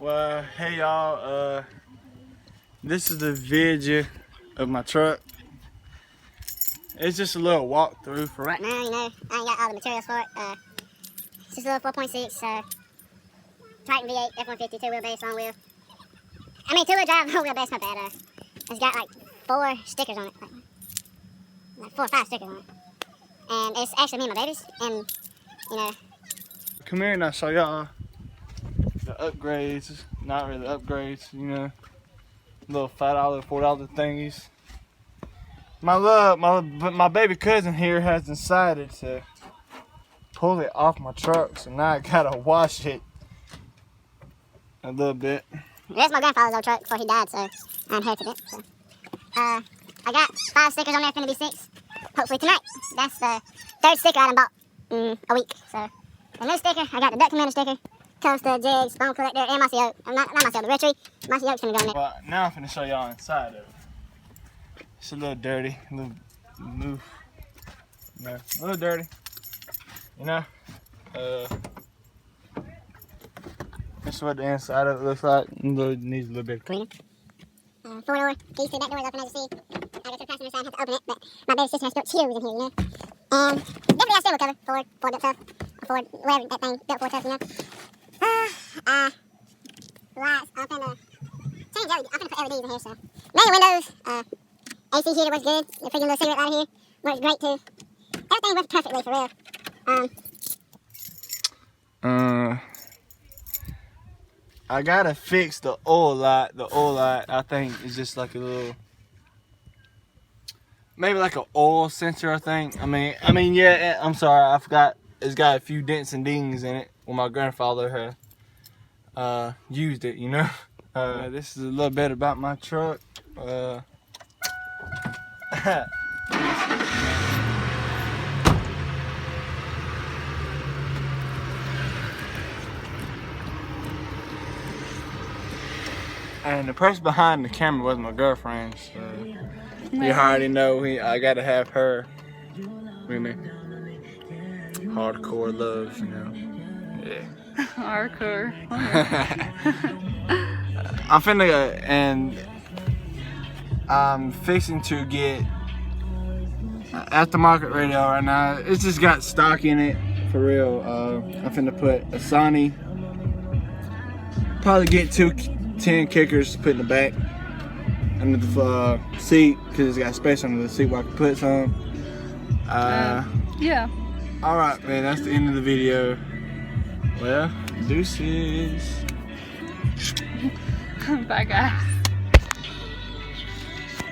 Well, hey y'all, this is the video of my truck. It's just a little walkthrough for right now, you know. I ain't got all the materials for it. It's just a little 4.6 Triton V8 F-150 two-wheel base, long wheel. I mean, two-wheel drive, one wheel base, not bad. It's got like 4 stickers on it, like 4 or 5 stickers on it. And it's actually me and my babies, and you know. Come here and I'll show y'all the upgrades. Not really upgrades, you know. Little $5, $4 thingies. My baby cousin here has decided to pull it off my truck, so now I gotta wash it a little bit. That's my grandfather's old truck before he died, so I inherited it. So. I got 5 stickers on there, finna be 6. Hopefully tonight. That's the 3rd sticker I done bought in a week. So the new sticker, I got the duck commander sticker, coaster, jigs, bone collector, and mossy oak. Not mossy oak, the retreat. Mossy oak's finna go in there. Well, now I'm finna show y'all inside of it. It's a little dirty, a little move. You know, a little dirty. You know? This is what the inside of it looks like. It needs a little bit of cleaning. 4-door. These 2 back doors open as you see. I guess the passenger side had to open it, but my baby sister has to put Cheetos in here, you know. And definitely got a steering cover. Ford built tough. Or Ford, whatever that thing built for tough, you know. Lights. I'm finna change LED. I'm finna put LEDs in here, so. Main windows. AC heater works good. The freaking little cigarette lighter here works great too. Everything works perfectly for real. I gotta fix the oil light. The oil light, I think, is just like a little, maybe like an oil sensor. I think. I mean, yeah. I'm sorry, I forgot. It's got a few dents and dings in it. Well, my grandfather had used it, you know. This is a little bit about my truck. And the person behind the camera was my girlfriend, so you already know I gotta have her with me. Hardcore love, you know. Yeah. Hardcore. I'm finna and I'm fixing to get aftermarket radio right now. It's just got stock in it, for real. I'm finna put a Sony. Probably get 2 10 kickers to put in the back under the seat, because it's got space under the seat where I can put some. Yeah. Alright, man, that's the end of the video. Well, deuces. Bye, guys.